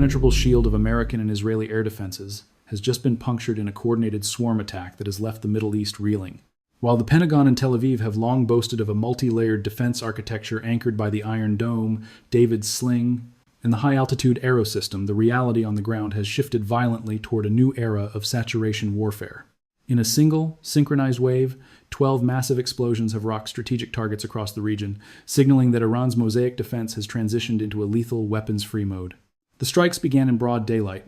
impenetrable shield of American and Israeli air defenses has just been punctured in a coordinated swarm attack that has left the Middle East reeling. While the Pentagon and Tel Aviv have long boasted of a multi-layered defense architecture anchored by the Iron Dome, David's Sling, and the high-altitude aero system, the reality on the ground has shifted violently toward a new era of saturation warfare. In a single, synchronized wave, 12 massive explosions have rocked strategic targets across the region, signaling that Iran's mosaic defense has transitioned into a lethal, weapons-free mode. The strikes began in broad daylight,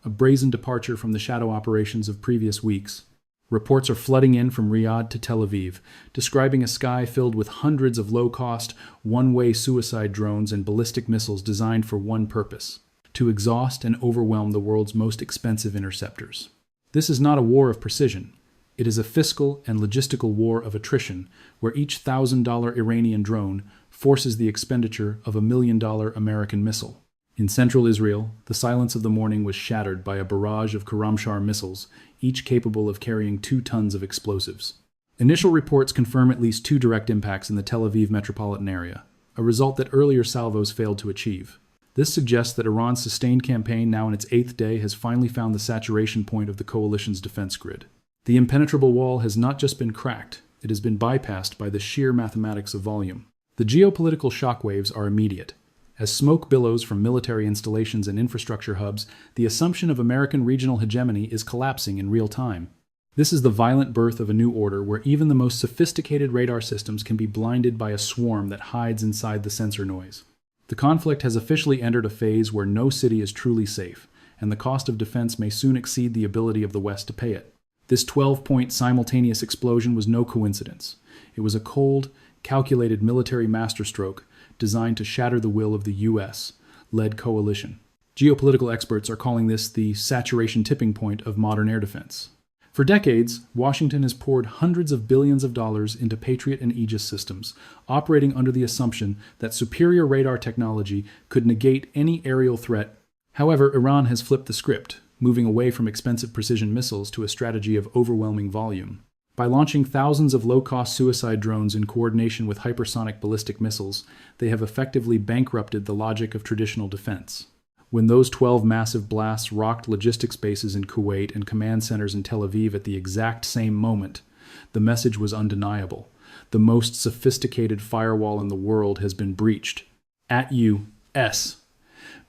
a brazen departure from the shadow operations of previous weeks. Reports are flooding in from Riyadh to Tel Aviv, describing a sky filled with hundreds of low-cost, one-way suicide drones and ballistic missiles designed for one purpose: to exhaust and overwhelm the world's most expensive interceptors. This is not a war of precision. It is a fiscal and logistical war of attrition, where each $1,000 Iranian drone forces the expenditure of a $1 million American missile. In central Israel, the silence of the morning was shattered by a barrage of Karamshar missiles, each capable of carrying 2 tons of explosives. Initial reports confirm at least 2 direct impacts in the Tel Aviv metropolitan area, a result that earlier salvos failed to achieve. This suggests that Iran's sustained campaign, now in its 8th day, has finally found the saturation point of the coalition's defense grid. The impenetrable wall has not just been cracked, it has been bypassed by the sheer mathematics of volume. The geopolitical shockwaves are immediate. As smoke billows from military installations and infrastructure hubs, the assumption of American regional hegemony is collapsing in real time. This is the violent birth of a new order where even the most sophisticated radar systems can be blinded by a swarm that hides inside the sensor noise. The conflict has officially entered a phase where no city is truly safe, and the cost of defense may soon exceed the ability of the West to pay it. This 12-point simultaneous explosion was no coincidence. It was a cold, calculated military masterstroke designed to shatter the will of the U.S.-led coalition. Geopolitical experts are calling this the saturation tipping point of modern air defense. For decades, Washington has poured hundreds of billions of dollars into Patriot and Aegis systems, operating under the assumption that superior radar technology could negate any aerial threat. However, Iran has flipped the script, moving away from expensive precision missiles to a strategy of overwhelming volume. By launching thousands of low-cost suicide drones in coordination with hypersonic ballistic missiles, they have effectively bankrupted the logic of traditional defense. When those 12 massive blasts rocked logistics bases in Kuwait and command centers in Tel Aviv at the exact same moment, the message was undeniable. The most sophisticated firewall in the world has been breached. At U.S.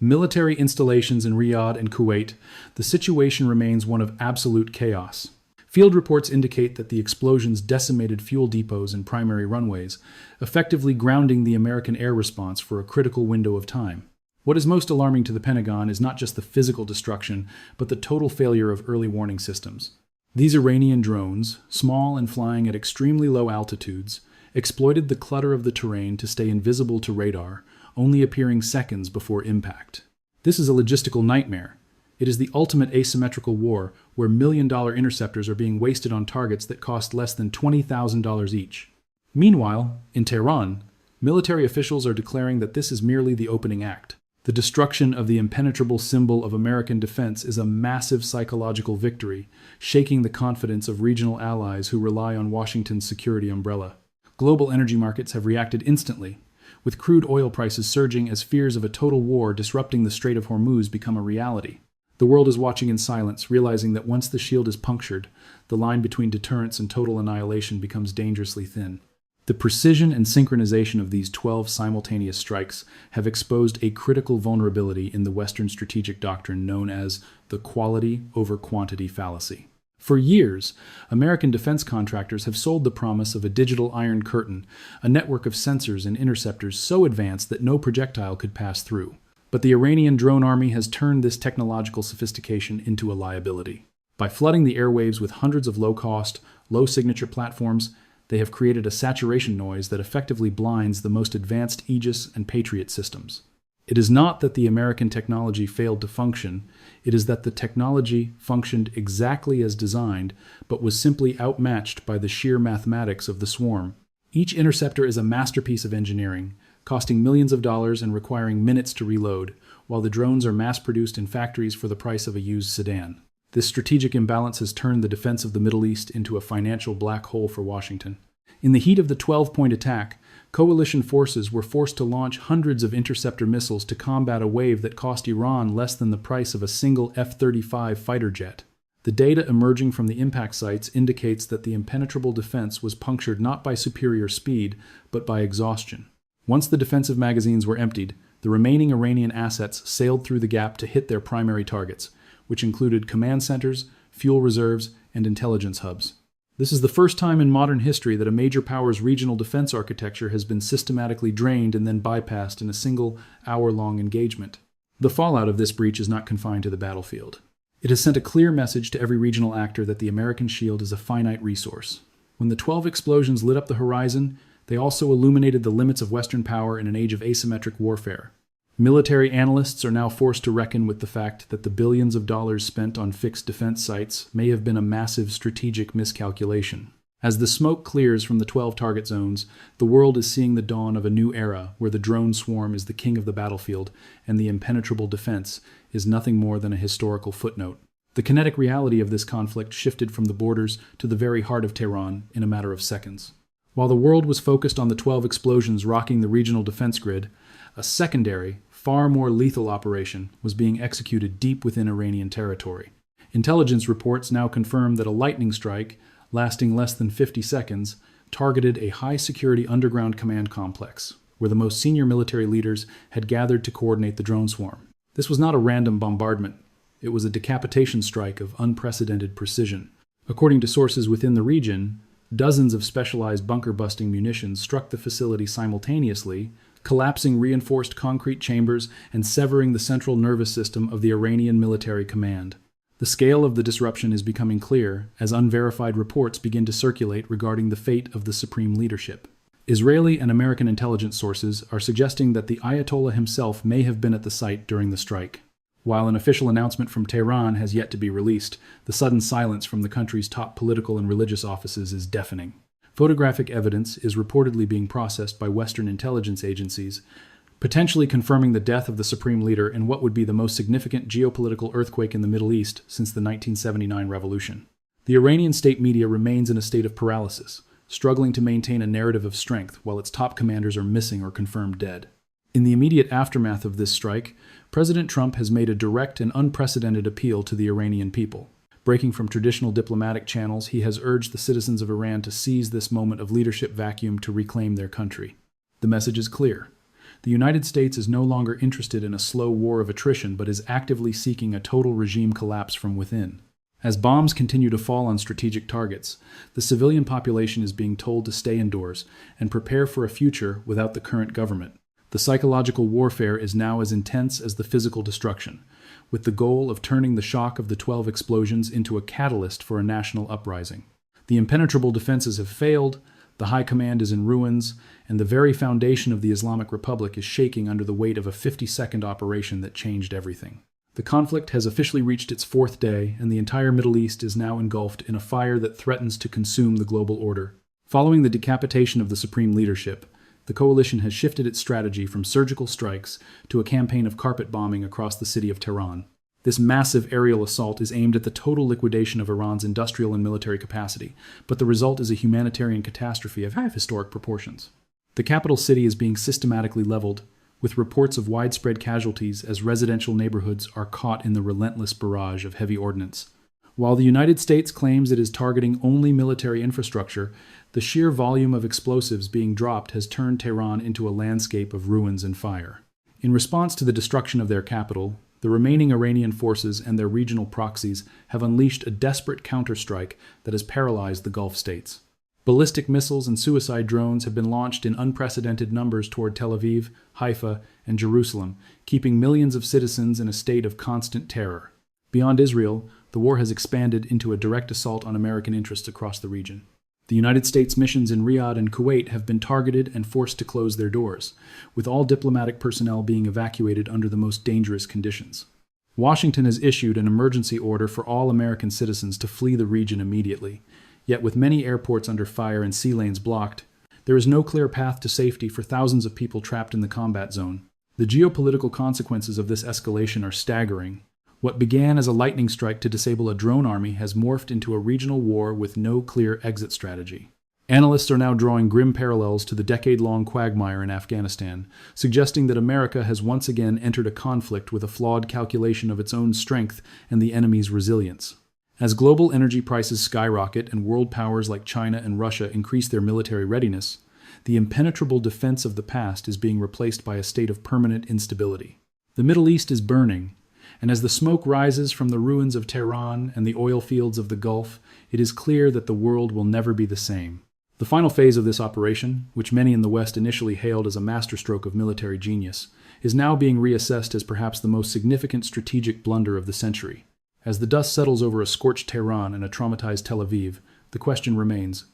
military installations in Riyadh and Kuwait, the situation remains one of absolute chaos. Field reports indicate that the explosions decimated fuel depots and primary runways, effectively grounding the American air response for a critical window of time. What is most alarming to the Pentagon is not just the physical destruction, but the total failure of early warning systems. These Iranian drones, small and flying at extremely low altitudes, exploited the clutter of the terrain to stay invisible to radar, only appearing seconds before impact. This is a logistical nightmare. It is the ultimate asymmetrical war, where million-dollar interceptors are being wasted on targets that cost less than $20,000 each. Meanwhile, in Tehran, military officials are declaring that this is merely the opening act. The destruction of the impenetrable symbol of American defense is a massive psychological victory, shaking the confidence of regional allies who rely on Washington's security umbrella. Global energy markets have reacted instantly, with crude oil prices surging as fears of a total war disrupting the Strait of Hormuz become a reality. The world is watching in silence, realizing that once the shield is punctured, the line between deterrence and total annihilation becomes dangerously thin. The precision and synchronization of these 12 simultaneous strikes have exposed a critical vulnerability in the Western strategic doctrine known as the quality over quantity fallacy. For years, American defense contractors have sold the promise of a digital iron curtain, a network of sensors and interceptors so advanced that no projectile could pass through. But the Iranian drone army has turned this technological sophistication into a liability. By flooding the airwaves with hundreds of low-cost, low-signature platforms, they have created a saturation noise that effectively blinds the most advanced Aegis and Patriot systems. It is not that the American technology failed to function, it is that the technology functioned exactly as designed, but was simply outmatched by the sheer mathematics of the swarm. Each interceptor is a masterpiece of engineering, costing millions of dollars and requiring minutes to reload, while the drones are mass-produced in factories for the price of a used sedan. This strategic imbalance has turned the defense of the Middle East into a financial black hole for Washington. In the heat of the 12-point attack, Coalition forces were forced to launch hundreds of interceptor missiles to combat a wave that cost Iran less than the price of a single F-35 fighter jet. The data emerging from the impact sites indicates that the impenetrable defense was punctured not by superior speed, but by exhaustion. Once the defensive magazines were emptied, the remaining Iranian assets sailed through the gap to hit their primary targets, which included command centers, fuel reserves, and intelligence hubs. This is the first time in modern history that a major power's regional defense architecture has been systematically drained and then bypassed in a single hour-long engagement. The fallout of this breach is not confined to the battlefield. It has sent a clear message to every regional actor that the American shield is a finite resource. When the 12 explosions lit up the horizon, they also illuminated the limits of Western power in an age of asymmetric warfare. Military analysts are now forced to reckon with the fact that the billions of dollars spent on fixed defense sites may have been a massive strategic miscalculation. As the smoke clears from the 12 target zones, the world is seeing the dawn of a new era where the drone swarm is the king of the battlefield and the impenetrable defense is nothing more than a historical footnote. The kinetic reality of this conflict shifted from the borders to the very heart of Tehran in a matter of seconds. While the world was focused on the 12 explosions rocking the regional defense grid, a secondary, far more lethal operation was being executed deep within Iranian territory. Intelligence reports now confirm that a lightning strike, lasting less than 50 seconds, targeted a high-security underground command complex, where the most senior military leaders had gathered to coordinate the drone swarm. This was not a random bombardment. It was a decapitation strike of unprecedented precision. According to sources within the region, dozens of specialized bunker-busting munitions struck the facility simultaneously, collapsing reinforced concrete chambers and severing the central nervous system of the Iranian military command. The scale of the disruption is becoming clear as unverified reports begin to circulate regarding the fate of the supreme leadership. Israeli and American intelligence sources are suggesting that the Ayatollah himself may have been at the site during the strike. While an official announcement from Tehran has yet to be released, the sudden silence from the country's top political and religious offices is deafening. Photographic evidence is reportedly being processed by Western intelligence agencies, potentially confirming the death of the supreme leader in what would be the most significant geopolitical earthquake in the Middle East since the 1979 revolution. The Iranian state media remains in a state of paralysis, struggling to maintain a narrative of strength while its top commanders are missing or confirmed dead. In the immediate aftermath of this strike, President Trump has made a direct and unprecedented appeal to the Iranian people. Breaking from traditional diplomatic channels, he has urged the citizens of Iran to seize this moment of leadership vacuum to reclaim their country. The message is clear. The United States is no longer interested in a slow war of attrition, but is actively seeking a total regime collapse from within. As bombs continue to fall on strategic targets, the civilian population is being told to stay indoors and prepare for a future without the current government. The psychological warfare is now as intense as the physical destruction, with the goal of turning the shock of the 12 explosions into a catalyst for a national uprising. The impenetrable defenses have failed, the high command is in ruins, and the very foundation of the Islamic Republic is shaking under the weight of a 50-second operation that changed everything. The conflict has officially reached its fourth day, and the entire Middle East is now engulfed in a fire that threatens to consume the global order. Following the decapitation of the supreme leadership, the coalition has shifted its strategy from surgical strikes to a campaign of carpet bombing across the city of Tehran. This massive aerial assault is aimed at the total liquidation of Iran's industrial and military capacity, but the result is a humanitarian catastrophe of historic proportions. The capital city is being systematically leveled, with reports of widespread casualties as residential neighborhoods are caught in the relentless barrage of heavy ordnance. While the United States claims it is targeting only military infrastructure, the sheer volume of explosives being dropped has turned Tehran into a landscape of ruins and fire. In response to the destruction of their capital, the remaining Iranian forces and their regional proxies have unleashed a desperate counterstrike that has paralyzed the Gulf states. Ballistic missiles and suicide drones have been launched in unprecedented numbers toward Tel Aviv, Haifa, and Jerusalem, keeping millions of citizens in a state of constant terror. Beyond Israel, the war has expanded into a direct assault on American interests across the region. The United States missions in Riyadh and Kuwait have been targeted and forced to close their doors, with all diplomatic personnel being evacuated under the most dangerous conditions. Washington has issued an emergency order for all American citizens to flee the region immediately, yet with many airports under fire and sea lanes blocked, there is no clear path to safety for thousands of people trapped in the combat zone. The geopolitical consequences of this escalation are staggering. What began as a lightning strike to disable a drone army has morphed into a regional war with no clear exit strategy. Analysts are now drawing grim parallels to the decade-long quagmire in Afghanistan, suggesting that America has once again entered a conflict with a flawed calculation of its own strength and the enemy's resilience. As global energy prices skyrocket and world powers like China and Russia increase their military readiness, the impenetrable defense of the past is being replaced by a state of permanent instability. The Middle East is burning, and as the smoke rises from the ruins of Tehran and the oil fields of the Gulf, it is clear that the world will never be the same. The final phase of this operation, which many in the West initially hailed as a masterstroke of military genius, is now being reassessed as perhaps the most significant strategic blunder of the century. As the dust settles over a scorched Tehran and a traumatized Tel Aviv, the question remains,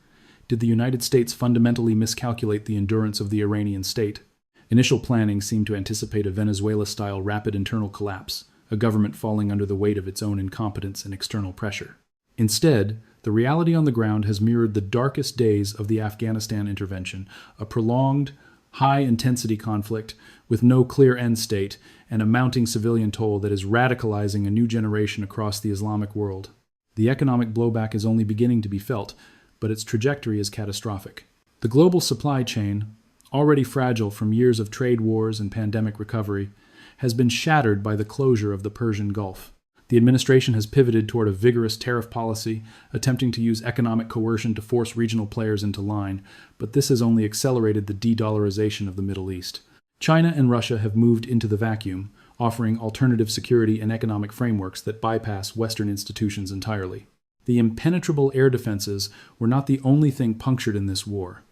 did the United States fundamentally miscalculate the endurance of the Iranian state? Initial planning seemed to anticipate a Venezuela-style rapid internal collapse, a government falling under the weight of its own incompetence and external pressure. Instead, the reality on the ground has mirrored the darkest days of the Afghanistan intervention, a prolonged, high-intensity conflict with no clear end state and a mounting civilian toll that is radicalizing a new generation across the Islamic world. The economic blowback is only beginning to be felt, but its trajectory is catastrophic. The global supply chain, already fragile from years of trade wars and pandemic recovery, has been shattered by the closure of the Persian Gulf. The administration has pivoted toward a vigorous tariff policy, attempting to use economic coercion to force regional players into line, but this has only accelerated the de-dollarization of the Middle East. China and Russia have moved into the vacuum, offering alternative security and economic frameworks that bypass Western institutions entirely. The impenetrable air defenses were not the only thing punctured in this war.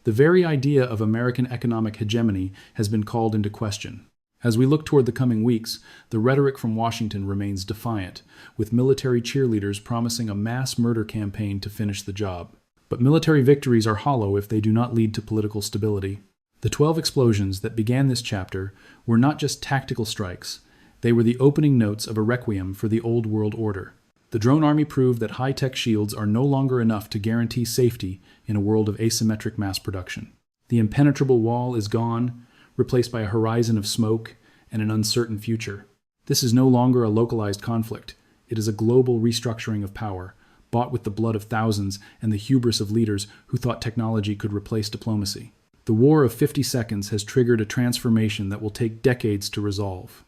The very idea of American economic hegemony has been called into question. As we look toward the coming weeks, the rhetoric from Washington remains defiant, with military cheerleaders promising a mass murder campaign to finish the job. But military victories are hollow if they do not lead to political stability. The 12 explosions that began this chapter were not just tactical strikes, they were the opening notes of a requiem for the old world order. The drone army proved that high-tech shields are no longer enough to guarantee safety in a world of asymmetric mass production. The impenetrable wall is gone, replaced by a horizon of smoke and an uncertain future. This is no longer a localized conflict. It is a global restructuring of power, bought with the blood of thousands and the hubris of leaders who thought technology could replace diplomacy. The war of 50 seconds has triggered a transformation that will take decades to resolve.